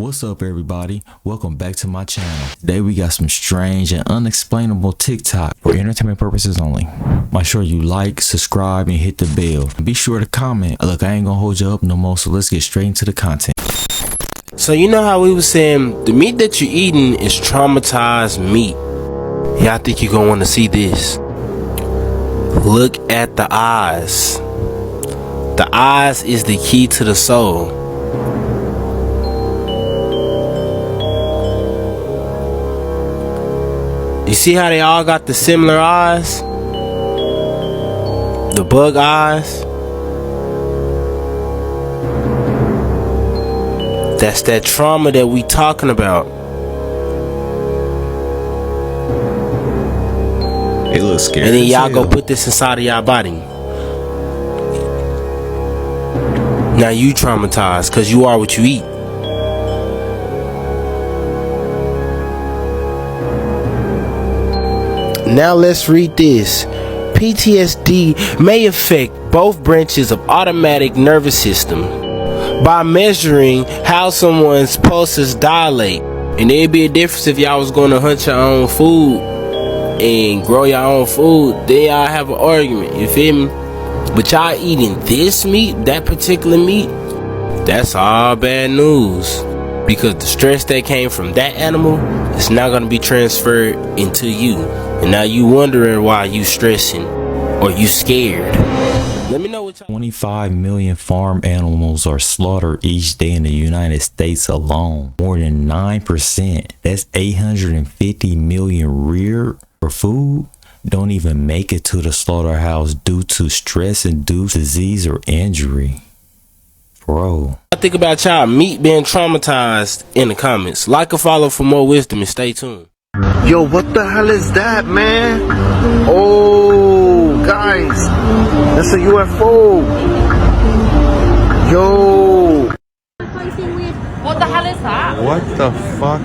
What's up everybody, welcome back to my channel. Today we got some strange and unexplainable TikTok for entertainment purposes only. Make sure you like, subscribe, and hit the bell. And be sure to comment. Look, I ain't gonna hold you up no more, so let's get straight into the content. So you know how we was saying the meat that you're eating is traumatized meat. Yeah, I think you're gonna want to see this. Look at the eyes. The eyes is the key to the soul. You see how they all got the similar eyes? The bug eyes. That's that trauma that we talking about. It looks scary. And then y'all go put this inside of y'all body. Now you traumatized because you are what you eat. Now let's read this. PTSD may affect both branches of automatic nervous system by measuring how someone's pulses dilate. And there'd be a difference if y'all was going to hunt your own food and grow your own food. Then y'all have an argument, you feel me? But y'all eating this meat, that particular meat, that's all bad news. Because the stress that came from that animal is not going to be transferred into you. And now you wondering why you stressing or you scared. Let me know what y'all... 25 million farm animals are slaughtered each day in the United States alone. More than 9%, that's 850 million reared for food, don't even make it to the slaughterhouse due to stress-induced disease or injury. Bro. I think about y'all meat being traumatized in the comments. Like or follow for more wisdom and stay tuned. Yo, what the hell is that, man? Oh, guys, that's a UFO. Yo. What the hell is that? What the fuck?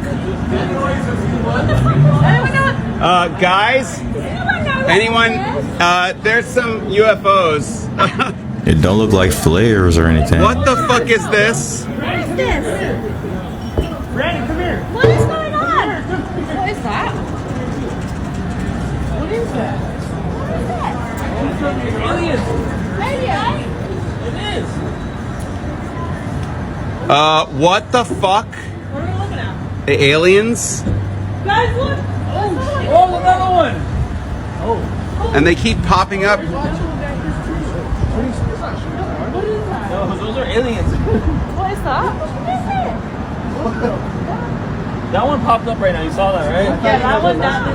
Guys, anyone, there's some UFOs. It don't look like flares or anything. What the fuck is this? What is this? Brandon, come here. What is going on? What is that? What is that? What is that? Aliens. Aliens? It is. What the fuck? What are we looking at? The aliens? Guys, look. Oh, another one. Oh. And they keep popping up. Those are aliens. What is that? What is it? That one popped up right now. You saw that, right? Yeah, that one down.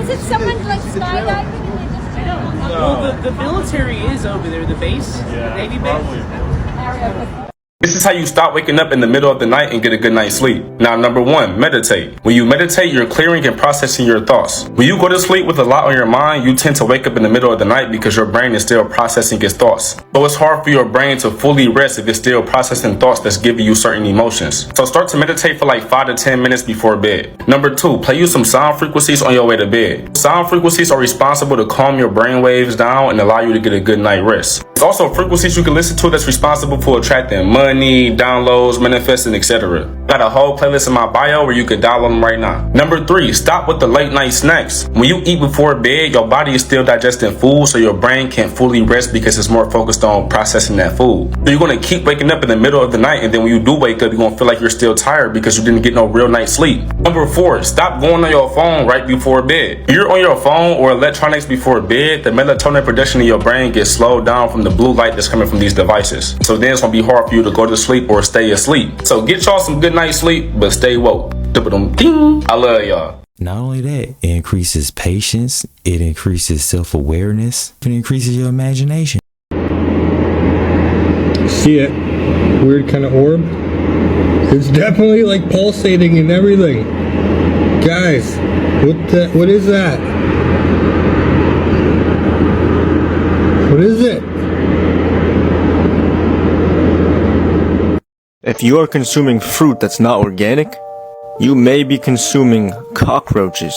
Is it someone like skydiving and they just do it? Well, the military is over there. The base, the Navy base. This is how you stop waking up in the middle of the night and get a good night's sleep. Now, number one, meditate. When you meditate, you're clearing and processing your thoughts. When you go to sleep with a lot on your mind, you tend to wake up in the middle of the night because your brain is still processing its thoughts. So it's hard for your brain to fully rest if it's still processing thoughts that's giving you certain emotions. So start to meditate for like 5 to 10 minutes before bed. Number two, play you some sound frequencies on your way to bed. Sound frequencies are responsible to calm your brain waves down and allow you to get a good night rest. There's also frequencies you can listen to that's responsible for attracting money, downloads, manifesting, etc. Got a whole playlist in my bio where you can download them right now. Number three, stop with the late night snacks. When you eat before bed, your body is still digesting food, so your brain can't fully rest because it's more focused on processing that food. So you're going to keep waking up in the middle of the night, and then when you do wake up, you're going to feel like you're still tired because you didn't get no real night's sleep. Number four, stop going on your phone right before bed. If you're on your phone or electronics before bed, the melatonin production in your brain gets slowed down from the blue light that's coming from these devices. So then it's going to be hard for you to go to sleep or stay asleep. So get y'all some good night's sleep, but stay woke. I love y'all. Not only that, it increases patience, it increases self-awareness, it increases your imagination. See it? Weird kind of orb. It's definitely like pulsating and everything. Guys, what is that? What is it? If you are consuming fruit that's not organic, you may be consuming cockroaches.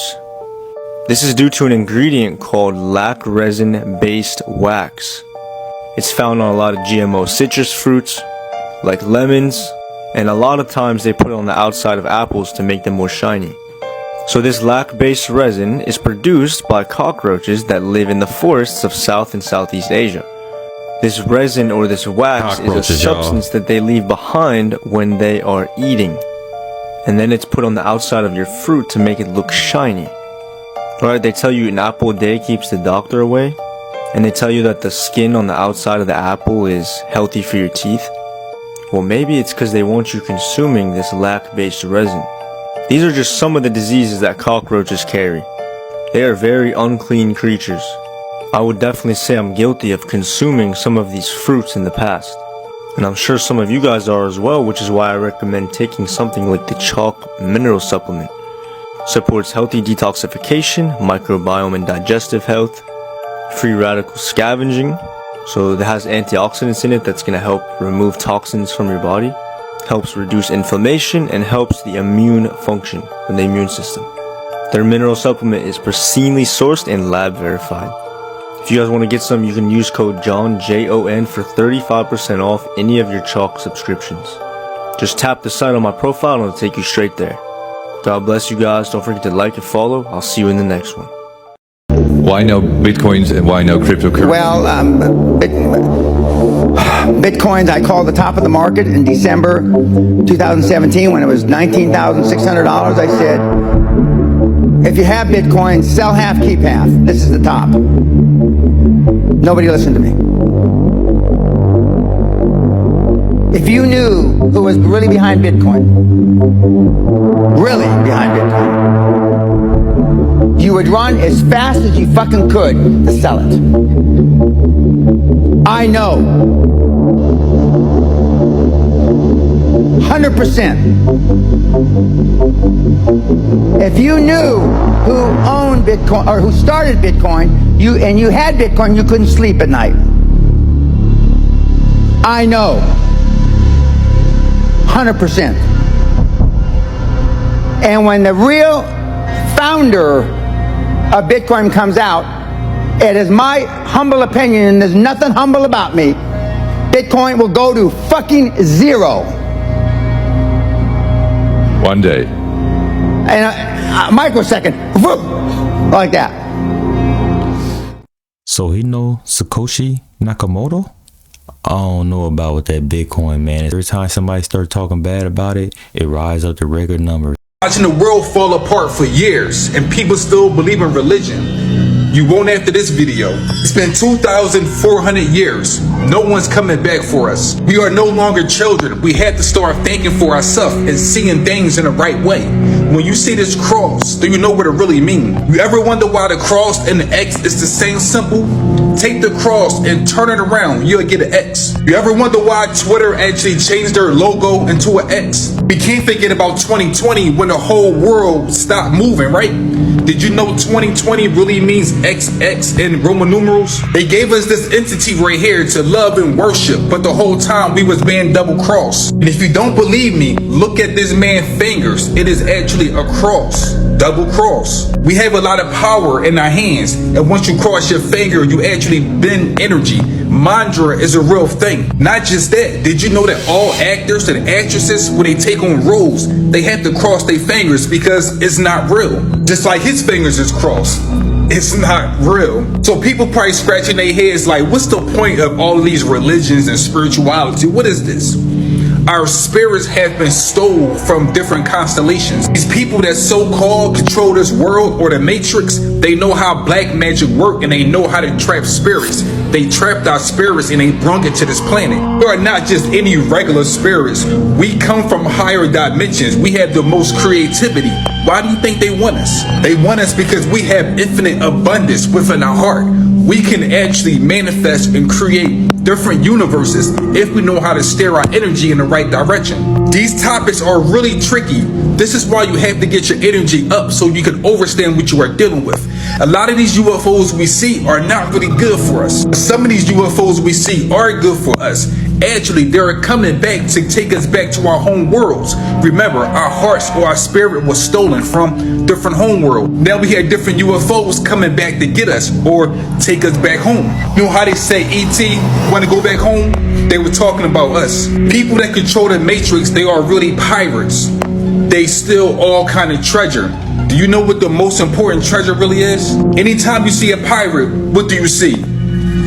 This is due to an ingredient called lac resin-based wax. It's found on a lot of GMO citrus fruits, like lemons, and a lot of times they put it on the outside of apples to make them more shiny. So this lac-based resin is produced by cockroaches that live in the forests of South and Southeast Asia. This resin or this wax is a substance that they leave behind when they are eating. And then it's put on the outside of your fruit to make it look shiny. Alright, they tell you an apple a day keeps the doctor away. And they tell you that the skin on the outside of the apple is healthy for your teeth. Well, maybe it's because they want you consuming this lac-based resin. These are just some of the diseases that cockroaches carry. They are very unclean creatures. I would definitely say I'm guilty of consuming some of these fruits in the past. And I'm sure some of you guys are as well, which is why I recommend taking something like the chalk mineral supplement. Supports healthy detoxification, microbiome and digestive health, free radical scavenging, so it has antioxidants in it that's going to help remove toxins from your body, helps reduce inflammation, and helps the immune function and the immune system. Their mineral supplement is pristinely sourced and lab verified. If you guys want to get some, you can use code JOHN, J-O-N, for 35% off any of your chalk subscriptions. Just tap the site on my profile and it'll take you straight there. God bless you guys. Don't forget to like and follow. I'll see you in the next one. Why no Bitcoins and why no cryptocurrency? Well, Bitcoins I called the top of the market in December 2017 when it was $19,600. I said, if you have Bitcoin, sell half, keep half. This is the top. Nobody listened to me. If you knew who was really behind Bitcoin, you would run as fast as you fucking could to sell it. I know. 100%. If you knew who owned Bitcoin or who started Bitcoin, you had Bitcoin, you couldn't sleep at night. I know. 100%. And when the real founder of Bitcoin comes out, it is my humble opinion, and there's nothing humble about me, Bitcoin will go to fucking zero. One day. In a microsecond. Whoop, like that. So he know Satoshi Nakamoto? I don't know about with that Bitcoin, man. Every time somebody starts talking bad about it, it rises up to record numbers. Watching the world fall apart for years and people still believe in religion. You won't after this video. It's been 2,400 years. No one's coming back for us. We are no longer children. We have to start thinking for ourselves and seeing things in the right way. When you see this cross, do you know what it really means? You ever wonder why the cross and the X is the same symbol? Take the cross and turn it around, you'll get an X. You ever wonder why Twitter actually changed their logo into an X? We can't forget about 2020 when the whole world stopped moving, right? Did you know 2020 really means XX in Roman numerals? They gave us this entity right here to love and worship, but the whole time we was being double crossed. And if you don't believe me, look at this man's fingers. It is actually a cross, double cross. We have a lot of power in our hands, and once you cross your finger, you actually bend energy. Mantra is a real thing. Not just that, did you know that all actors and actresses, when they take on roles, they have to cross their fingers because it's not real. Just like his fingers is crossed. It's not real. So people probably scratching their heads like, what's the point of all of these religions and spirituality? What is this? Our spirits have been stolen from different constellations. These people that so-called control this world or the Matrix, they know how black magic work and they know how to trap spirits. They trapped our spirits and they brung it to this planet. We are not just any regular spirits. We come from higher dimensions. We have the most creativity. Why do you think they want us? They want us because we have infinite abundance within our heart. We can actually manifest and create different universes if we know how to steer our energy in the right direction. These topics are really tricky. This is why you have to get your energy up so you can understand what you are dealing with. A lot of these UFOs we see are not really good for us. Some of these UFOs we see are good for us. Actually, they're coming back to take us back to our home worlds. Remember, our hearts or our spirit was stolen from different home world. Now we had different UFOs coming back to get us or take us back home. You know how they say E.T. want to go back home? They were talking about us. People that control the Matrix, they are really pirates. They steal all kind of treasure. Do you know what the most important treasure really is? Anytime you see a pirate, what do you see?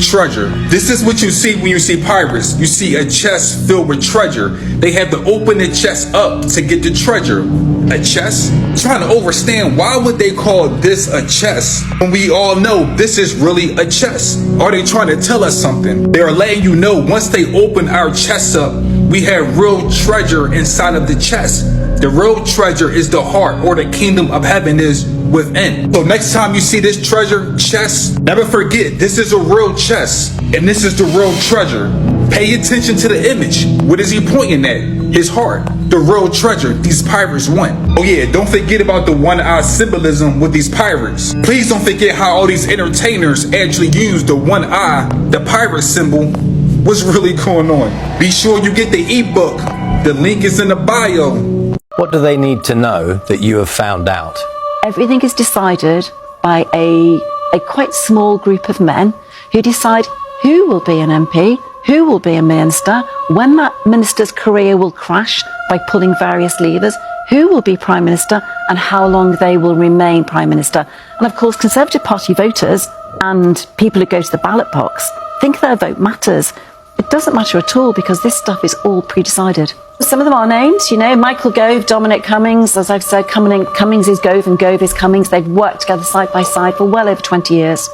Treasure. This is what you see when you see pirates. You see a chest filled with treasure. They have to open the chest up to get the treasure. A chest? Trying to understand why would they call this a chest when we all know this is really a chest? Are they trying to tell us something? They are letting you know once they open our chests up, we have real treasure inside of the chest. The real treasure is the heart, or the kingdom of heaven is within. So next time you see this treasure chest, never forget this is a real chest and this is the real treasure. Pay attention to the image. What is he pointing at? His heart. The real treasure these pirates want. Oh yeah, don't forget about the one-eye symbolism with these pirates. Please don't forget how all these entertainers actually use the one eye, the pirate symbol. What's really going on? Be sure you get the ebook. The link is in the bio. What do they need to know that you have found out? Everything is decided by a quite small group of men who decide who will be an MP, who will be a minister, when that minister's career will crash by pulling various levers, who will be Prime Minister and how long they will remain Prime Minister. And of course, Conservative Party voters and people who go to the ballot box think their vote matters. It doesn't matter at all because this stuff is all pre-decided. Some of them are names, you know, Michael Gove, Dominic Cummings. As I've said, Cummings is Gove and Gove is Cummings. They've worked together side by side for well over 20 years.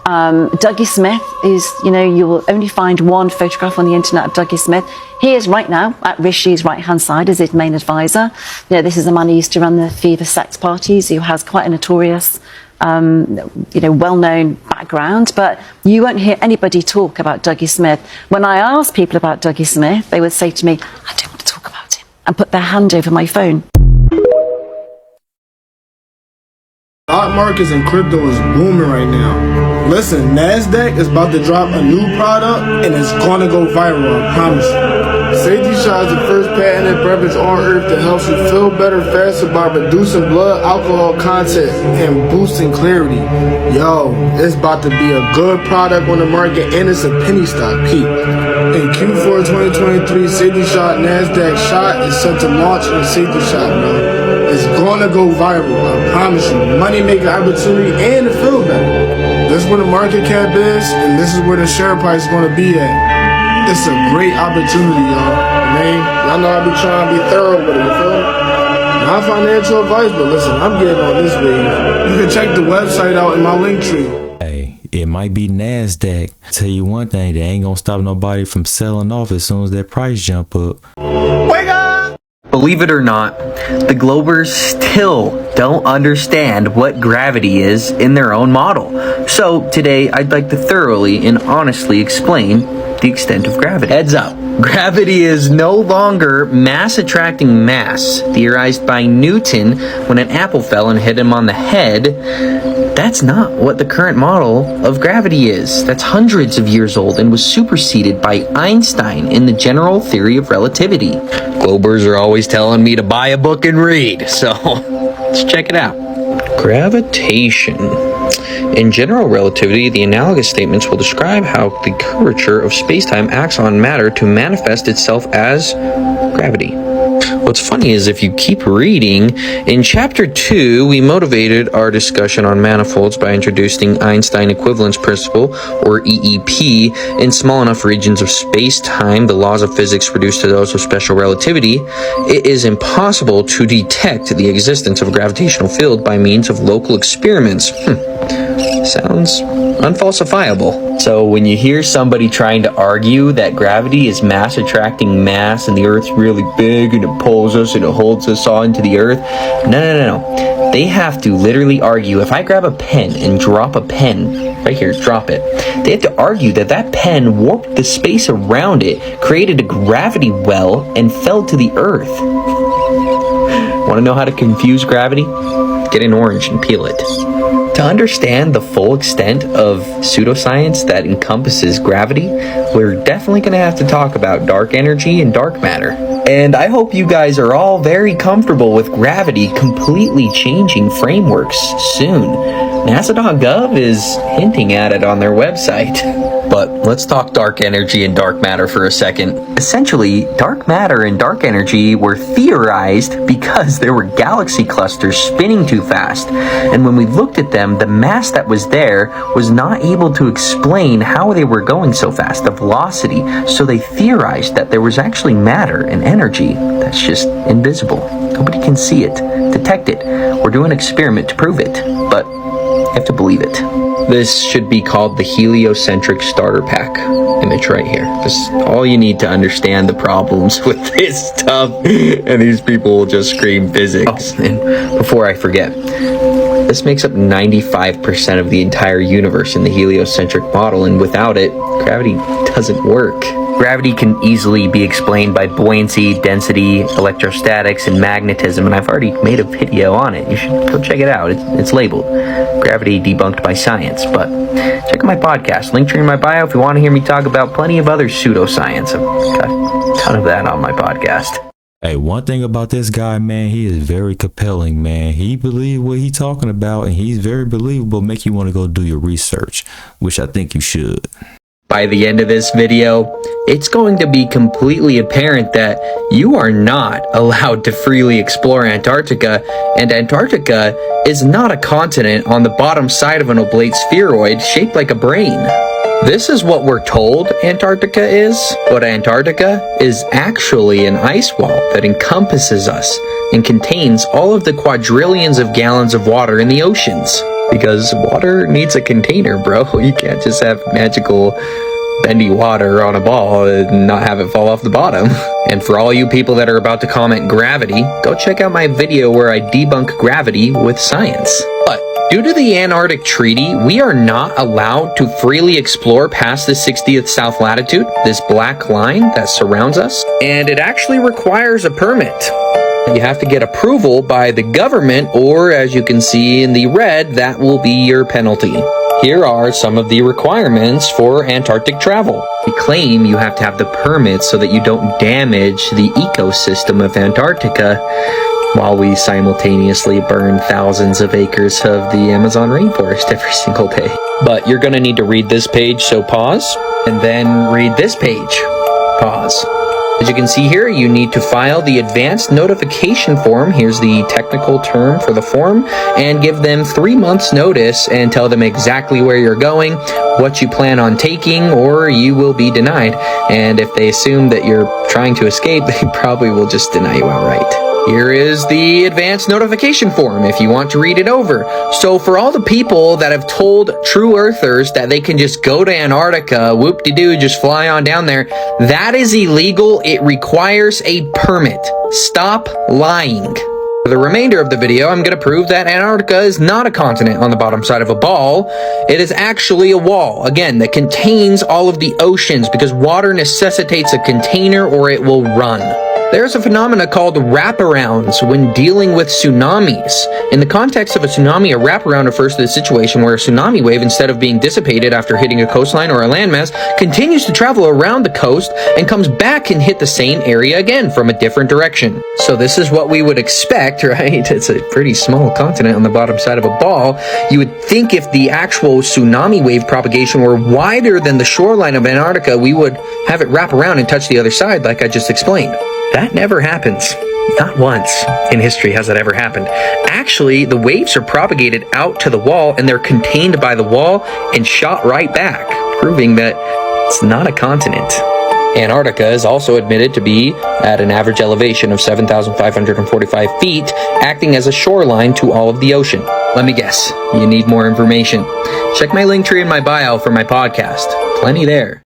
Dougie Smith is, you know, you will only find one photograph on the internet of Dougie Smith. He is right now at Rishi's right-hand side as his main advisor. You know, this is a man who used to run the Fever sex parties, who has quite a notorious you know, well-known background, but you won't hear anybody talk about Dougie Smith. When I ask people about Dougie Smith, they would say to me, I don't want to talk about him, and put their hand over my phone. Stock markets and crypto is booming right now. Listen, NASDAQ is about to drop a new product and it's gonna go viral, I promise you. Safety Shot is the first patented beverage on earth that helps you feel better faster by reducing blood alcohol content and boosting clarity. Yo, it's about to be a good product on the market and it's a penny stock peak. In Q4 2023, Safety Shot NASDAQ shot is set to launch in Safety Shot, bro. It's gonna go viral, I promise you. Money making opportunity and to feel better. This is where the market cap is, and this is where the share price is gonna be at. It's a great opportunity, y'all. Y'all know I be trying to be thorough with it, you feel me? Not financial advice, but listen, I'm getting on this wave. You can check the website out in my link tree. Hey, it might be NASDAQ. Tell you one thing, they ain't gonna stop nobody from selling off as soon as that price jump up. Wake up! Believe it or not, the Globers still don't understand what gravity is in their own model. So today I'd like to thoroughly and honestly explain the extent of gravity. Heads up, gravity is no longer mass attracting mass, theorized by Newton when an apple fell and hit him on the head. That's not what the current model of gravity is. That's hundreds of years old and was superseded by Einstein in the general theory of relativity. Globers are always telling me to buy a book and read, so let's check it out. Gravitation. In general relativity, the analogous statements will describe how the curvature of spacetime acts on matter to manifest itself as gravity. What's funny is if you keep reading, in chapter 2, we motivated our discussion on manifolds by introducing Einstein equivalence principle, or EEP, in small enough regions of space-time, the laws of physics reduced to those of special relativity. It is impossible to detect the existence of a gravitational field by means of local experiments. Sounds unfalsifiable. So when you hear somebody trying to argue that gravity is mass attracting mass and the Earth's really big and it pulls us and it holds us all into the Earth, no. They have to literally argue, if I grab a pen and drop a pen, right here, drop it, they have to argue that that pen warped the space around it, created a gravity well, and fell to the Earth. Want to know how to confuse gravity? Get an orange and peel it. To understand the full extent of pseudoscience that encompasses gravity, we're definitely going to have to talk about dark energy and dark matter. And I hope you guys are all very comfortable with gravity completely changing frameworks soon. NASA.gov is hinting at it on their website. But let's talk dark energy and dark matter for a second. Essentially, dark matter and dark energy were theorized because there were galaxy clusters spinning too fast. And when we looked at them, the mass that was there was not able to explain how they were going so fast, the velocity. So they theorized that there was actually matter and energy that's just invisible. Nobody can see it, detect it, or do an experiment to prove it. But you have to believe it. This should be called the heliocentric starter pack image right here. This is all you need to understand the problems with this stuff. And these people will just scream physics. Oh, and before I forget, this makes up 95% of the entire universe in the heliocentric model, and without it, gravity doesn't work. Gravity can easily be explained by buoyancy, density, electrostatics, and magnetism, and I've already made a video on it. You should go check it out. It's labeled Gravity Debunked by Science. But check out my podcast, link tree in my bio if you want to hear me talk about plenty of other pseudoscience. I've got a ton of that on my podcast. Hey, one thing about this guy, man, he is very compelling, man. He believes what he's talking about, and he's very believable. Make you want to go do your research, which I think you should. By the end of this video, it's going to be completely apparent that you are not allowed to freely explore Antarctica, and Antarctica is not a continent on the bottom side of an oblate spheroid shaped like a brain. This is what we're told Antarctica is, but Antarctica is actually an ice wall that encompasses us and contains all of the quadrillions of gallons of water in the oceans. Because water needs a container, bro. You can't just have magical bendy water on a ball and not have it fall off the bottom. And for all you people that are about to comment gravity, go check out my video where I debunk gravity with science. But due to the Antarctic Treaty, we are not allowed to freely explore past the 60th south latitude, this black line that surrounds us, and it actually requires a permit. You have to get approval by the government, or as you can see in the red, that will be your penalty. Here are some of the requirements for Antarctic travel. We claim you have to have the permit so that you don't damage the ecosystem of Antarctica while we simultaneously burn thousands of acres of the Amazon rainforest every single day. But you're going to need to read this page, so pause, and then read this page. Pause. As you can see here, you need to file the advanced notification form. Here's the technical term for the form, and give them 3 months notice and tell them exactly where you're going, what you plan on taking, or you will be denied. And if they assume that you're trying to escape, they probably will just deny you outright. Here is the advanced notification form if you want to read it over. So for all the people that have told true earthers that they can just go to Antarctica, whoop-de-doo, just fly on down there, that is illegal. It requires a permit. Stop lying. For the remainder of the video, I'm going to prove that Antarctica is not a continent on the bottom side of a ball. It is actually a wall, again, that contains all of the oceans because water necessitates a container or it will run. There's a phenomena called wraparounds when dealing with tsunamis. In the context of a tsunami, a wraparound refers to the situation where a tsunami wave, instead of being dissipated after hitting a coastline or a landmass, continues to travel around the coast and comes back and hit the same area again from a different direction. So this is what we would expect, right? It's a pretty small continent on the bottom side of a ball. You would think if the actual tsunami wave propagation were wider than the shoreline of Antarctica, we would have it wrap around and touch the other side like I just explained. That never happens. Not once in history has that ever happened. Actually, the waves are propagated out to the wall and they're contained by the wall and shot right back, proving that it's not a continent. Antarctica is also admitted to be at an average elevation of 7,545 feet, acting as a shoreline to all of the ocean. Let me guess, you need more information. Check my link tree in my bio for my podcast. Plenty there.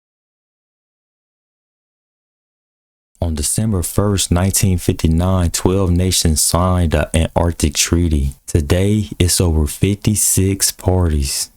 On December 1st, 1959, 12 nations signed the Antarctic Treaty. Today, it's over 56 parties.